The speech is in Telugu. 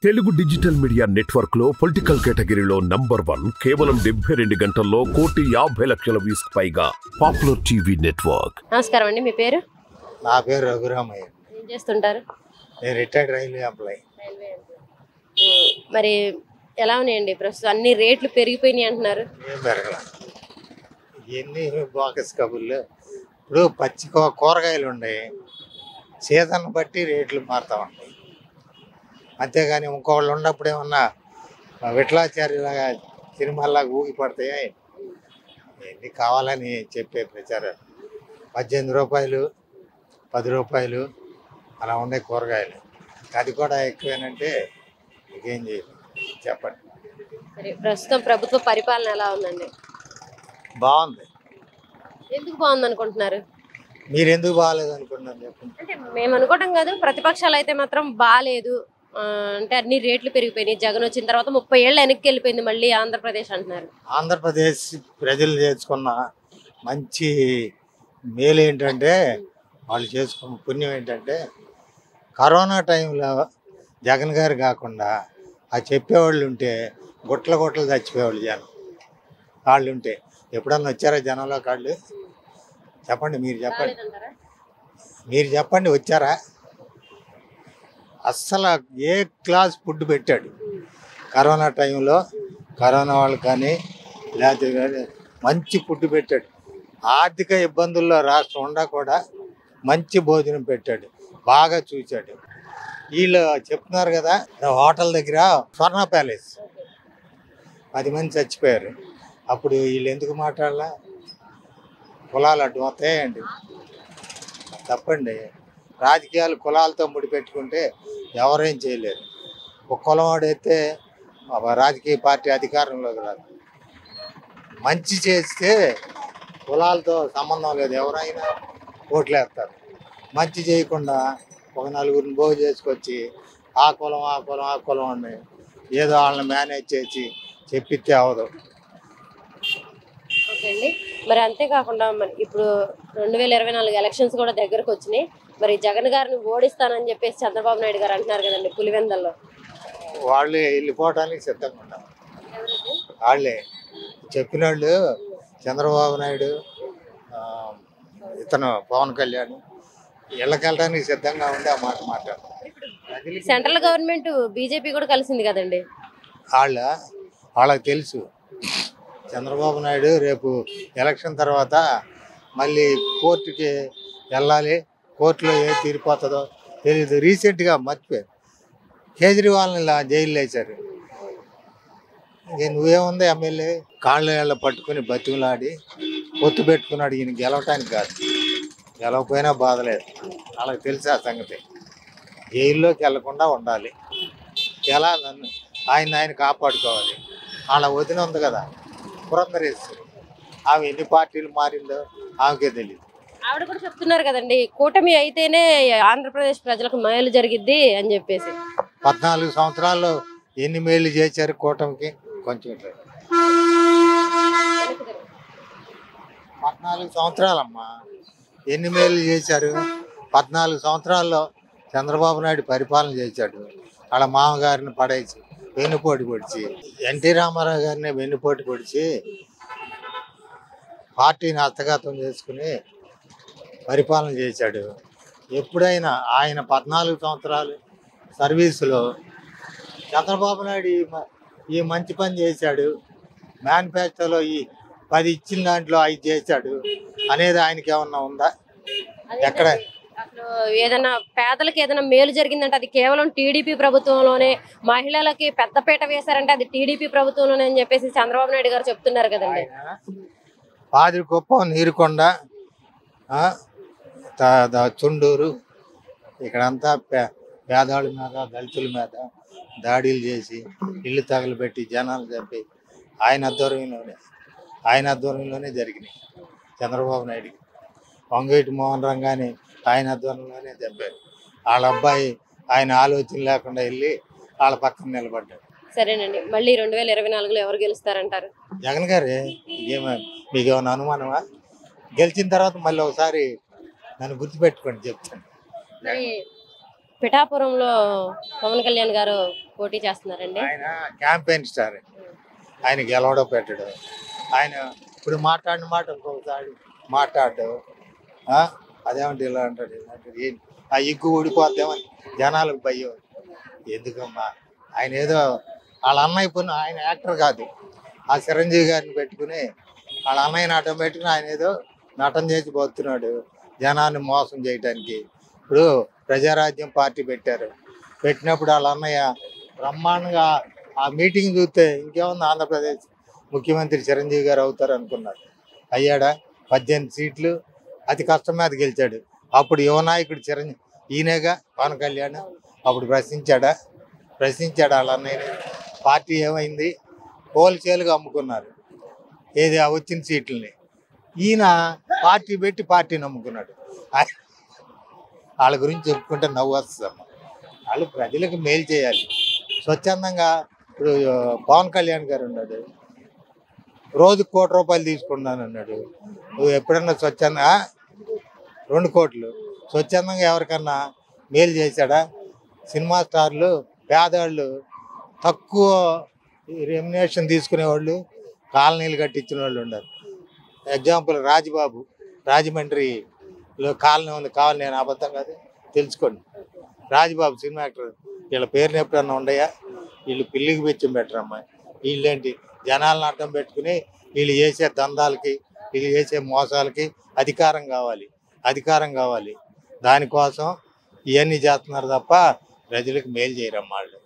తెలుగు డిజిటల్ మీడియా నెట్వర్క్ లో పొలిటికల్ కేటగిరీలో నంబర్ 1 కేవలం 72 గంటల్లో 1,50,00,000 వ్యూస్ పైగా పాపులర్ టీవీ నెట్వర్క్. నమస్కారం అండి, మీ పేరు? నా పేరు రఘురామయ్య. ఏం చేస్తుంటారు? నేను రిటైర్డ్ రైల్వే ఎంప్లాయీ. మరి ఎలా ఉన్నాయండి ప్రస్తుతం? అన్ని రేట్లు పెరిగిపోయినాయి అంటున్నారు. ఏం పెరగల, ఇవన్నీ బోకస్ కబుర్లు. ఇప్పుడు పచ్చి కూరగాయలు ఉన్నాయి, సీజన్ బట్టి రేట్లు మారుతూ ఉంటాయి. అంతేగాని ఇంకోళ్ళు ఉన్నప్పుడు ఏమన్నా విఠలాచార్యలాగా సినిమాలాగా ఊగి పడతాయా? ఎన్ని కావాలని చెప్పే ప్రచారం. 18 రూపాయలు 10 రూపాయలు అలా ఉండే కూరగాయలు, అది కూడా ఎక్కువేనంటే ఇంకేం చేయాలి చెప్పండి. సరే, ప్రస్తుతం ప్రభుత్వ పరిపాలన ఎలా ఉందండి? బాగుంది. ఎందుకు బాగుంది అనుకుంటున్నారు? మీరు ఎందుకు బాగాలేదు అనుకుంటున్నారు చెప్పండి. అంటే మేము అనుకోవటం కాదు, ప్రతిపక్షాలు అయితే మాత్రం బాగాలేదు అంటే అన్ని రేట్లు పెరిగిపోయినాయి. జగన్ వచ్చిన తర్వాత 30 ఏళ్ళు వెనక్కి వెళ్ళిపోయింది మళ్ళీ ఆంధ్రప్రదేశ్ అంటున్నారు. ఆంధ్రప్రదేశ్ ప్రజలు చేసుకున్న మంచి మేలు ఏంటంటే, వాళ్ళు చేసుకున్న పుణ్యం ఏంటంటే, కరోనా టైంలో జగన్ గారు కాకుండా ఆ చెప్పేవాళ్ళు ఉంటే గుట్టలు చచ్చిపోయేవాళ్ళు జనం. వాళ్ళు ఉంటే ఎప్పుడన్నా వచ్చారా జనంలో కాళ్ళు? చెప్పండి, మీరు చెప్పండి వచ్చారా? అస్సలు ఏ క్లాస్ ఫుడ్ పెట్టాడు కరోనా టైంలో. కరోనా వాళ్ళు కానీ లేకపోతే మంచి ఫుడ్ పెట్టాడు. ఆర్థిక ఇబ్బందుల్లో రాష్ట్రం ఉండా కూడా మంచి భోజనం పెట్టాడు, బాగా చూశాడు. వీళ్ళు చెప్తున్నారు కదా, హోటల్ దగ్గర స్వర్ణ ప్యాలెస్ 10 మంది చచ్చిపోయారు. అప్పుడు వీళ్ళు ఎందుకు మాట్లాడాల? కులాలు అడ్డు వస్తాయండి. తప్పండి. రాజకీయాలు కులాలతో ముడిపెట్టుకుంటే ఎవరేం చేయలేరు. ఒక కులం వాడైతే రాజకీయ పార్టీ అధికారంలోకి రాదు. మంచి చేస్తే కులాలతో సంబంధం లేదు, ఎవరైనా ఓట్లేస్తారు. మంచి చేయకుండా ఒక నలుగురిని బాగు చేసుకొచ్చి ఆ కులం అని ఏదో వాళ్ళని మేనేజ్ చేసి చెప్పిస్తే అవదు. ఓకే అండి. మరి అంతేకాకుండా మరి ఇప్పుడు 2024 ఎలక్షన్స్ కూడా దగ్గరకు వచ్చినాయి. మరి జగన్ గారిని ఓడిస్తానని చెప్పేసి చంద్రబాబు నాయుడు గారు అంటున్నారు కదండి పులివెందల్లో. వాళ్ళే వెళ్ళిపోవడానికి సిద్ధంగా ఉన్నారు. వాళ్ళే చెప్పిన వాళ్ళు, చంద్రబాబు నాయుడు, ఇతను పవన్ కళ్యాణ్ ఇళ్ళకెళ్ళడానికి సిద్ధంగా ఉండి ఆ మాట మాట్లాడారు. సెంట్రల్ గవర్నమెంట్ బీజేపీ కూడా కలిసింది కదండి. వాళ్ళకి తెలుసు చంద్రబాబు నాయుడు రేపు ఎలక్షన్ తర్వాత మళ్ళీ కోర్టుకి వెళ్ళాలి, కోర్టులో ఏ తీరిపోతుందో తెలియదు. రీసెంట్గా మర్చిపోయారు, కేజ్రీవాల్ని ఇలా జైల్లో వేశారు. ఇంక నువ్వేముంది ఎమ్మెల్యే కాళ్ళ పట్టుకుని బతిమలాడి పొత్తు పెట్టుకున్నాడు. ఈయన గెలవటానికి కాదు, గెలవకపోయినా బాధలేదు. వాళ్ళకి తెలిసి ఆ సంగతి. జైల్లోకి వెళ్లకుండా ఉండాలి, ఎలా నన్ను ఆయన కాపాడుకోవాలి. వాళ్ళ వదిన ఉంది కదా పురంధరేశ్వరి, ఆమె ఎన్ని పార్టీలు మారిందో ఆమెకే తెలియదు. ఆవిడ కూడా చెప్తున్నారు కదండి, కూటమి అయితేనే ఆంధ్రప్రదేశ్ ప్రజలకు మేలు జరిగిద్ది అని చెప్పేసి. 14 సంవత్సరాల్లో ఎన్ని మేలు చేశారు కూటమికి? కొంచెం 14 సంవత్సరాలమ్మా, ఎన్ని మేలు చేశారు? 14 సంవత్సరాల్లో చంద్రబాబు నాయుడు పరిపాలన చేశాడు. వాళ్ళ మామగారిని పడేసి వెన్నుపోటు పొడిచి, ఎన్టీ రామారావు గారిని వెన్నుపోటు పొడిచి పార్టీని హస్తగతం చేసుకుని పరిపాలన చేశాడు. ఎప్పుడైనా ఆయన 14 సంవత్సరాలు సర్వీసులో చంద్రబాబు నాయుడు ఈ మంచి పని చేశాడు, మేనిఫెస్టోలో ఈ 10 ఇచ్చిన దాంట్లో 5 చేశాడు అనేది ఆయనకి ఏమన్నా ఉందా? ఎక్కడ? అసలు ఏదైనా పేదలకు ఏదైనా మేలు జరిగిందంటే అది కేవలం టీడీపీ ప్రభుత్వంలోనే, మహిళలకి పెద్దపీట వేశారంటే అది టీడీపీ ప్రభుత్వంలోనే అని చెప్పేసి చంద్రబాబు నాయుడు గారు చెప్తున్నారు కదండి. పాదిరికుప్పం, నీరుకొండ, చుండూరు ఇక్కడంతా పేదవాళ్ళ మీద, దళితుల మీద దాడులు చేసి ఇల్లు తగలబెట్టి జనాలు చంపి ఆయన ఆధ్వర్యంలోనే జరిగినాయి. చంద్రబాబు నాయుడు వంగవీటి మోహన్ రంగాని ఆయన ఆధ్వర్యంలోనే చంపారు. వాళ్ళ అబ్బాయి ఆయన ఆలోచన లేకుండా వెళ్ళి వాళ్ళ పక్కన నిలబడ్డాడు. సరేనండి, మళ్ళీ 2024లో ఎవరు గెలుస్తారంటారు? జగన్ గారే. మీకు ఏమైనా అనుమానమా? గెలిచిన తర్వాత మళ్ళీ ఒకసారి నన్ను గుర్తుపెట్టుకోండి చెప్తాను. పిఠాపురంలో పవన్ కళ్యాణ్ గారు పోటీ చేస్తున్నారండి. ఆయన క్యాంపెయిన్ స్టార్, ఆయన గెలవడం పెట్టడు. ఆయన ఇప్పుడు మాట్లాడిన మాట ఇంకొకసారి మాట్లాడు, అదేమంటే ఇలా అంటాడు, ఆ ఇగ్గు ఊడిపోద్దామని జనాలకు భయం. ఎందుకమ్మా, ఆయన ఏదో వాళ్ళ అన్నయ్య పని, ఆయన యాక్టర్ కాదు, ఆ చిరంజీవి గారిని పెట్టుకుని వాళ్ళ అన్నయ్యని అడ్డం పెట్టుకుని ఆయన ఏదో నటన చేసి పోతున్నాడు జనాన్ని మోసం చేయడానికి. ఇప్పుడు ప్రజారాజ్యం పార్టీ పెట్టినప్పుడు వాళ్ళ అన్నయ్య బ్రహ్మాండంగా ఆ మీటింగ్ చూస్తే ఇంకేముంది, ఆంధ్రప్రదేశ్ ముఖ్యమంత్రి చిరంజీవి గారు అవుతారు అనుకున్నారు. అయ్యాడా? 18 సీట్లు అతి కష్టం మీద గెలిచాడు. అప్పుడు యువ నాయకుడు ఈయనగా పవన్ కళ్యాణ్ అప్పుడు ప్రశ్నించాడా వాళ్ళ అన్నయ్యని? పార్టీ ఏమైంది? హోల్సేల్గా అమ్ముకున్నారు ఏది ఆ వచ్చిన సీట్లని. ఈయన పార్టీ పెట్టి పార్టీని అమ్ముకున్నాడు. వాళ్ళ గురించి చెప్పుకుంటే నవ్వు వస్తుందమ్మ. వాళ్ళు ప్రజలకు మేలు చేయాలి స్వచ్ఛందంగా. ఇప్పుడు పవన్ కళ్యాణ్ గారు ఉన్నాడు, రోజుకు ₹1,00,00,000 తీసుకున్నాను అన్నాడు. నువ్వు ఎప్పుడన్నా 2 కోట్లు స్వచ్ఛందంగా ఎవరికన్నా మేలు చేశాడా? సినిమా స్టార్లు, పేదవాళ్ళు, తక్కువ రెమ్యునేషన్ తీసుకునేవాళ్ళు, కాలనీలు కట్టించిన వాళ్ళు ఉన్నారు. ఎగ్జాంపుల్ రాజబాబు, రాజమండ్రిలో కాలనీ ఉంది, కావాలి, నేను అబద్ధం కాదు, తెలుసుకోండి. రాజబాబు సినిమా యాక్టర్, వీళ్ళ పేరుని ఎప్పుడన్నా ఉండయా? వీళ్ళు పిల్లికి పెంచి పెట్టరమ్మా. వీళ్ళేంటి జనాలను అడ్డం పెట్టుకుని వీళ్ళు చేసే దందాలకి, వీళ్ళు చేసే మోసాలకి అధికారం కావాలి. దానికోసం ఇవన్నీ చేస్తున్నారు తప్ప ప్రజలకు మేలు చేయరమ్మా వాళ్ళు.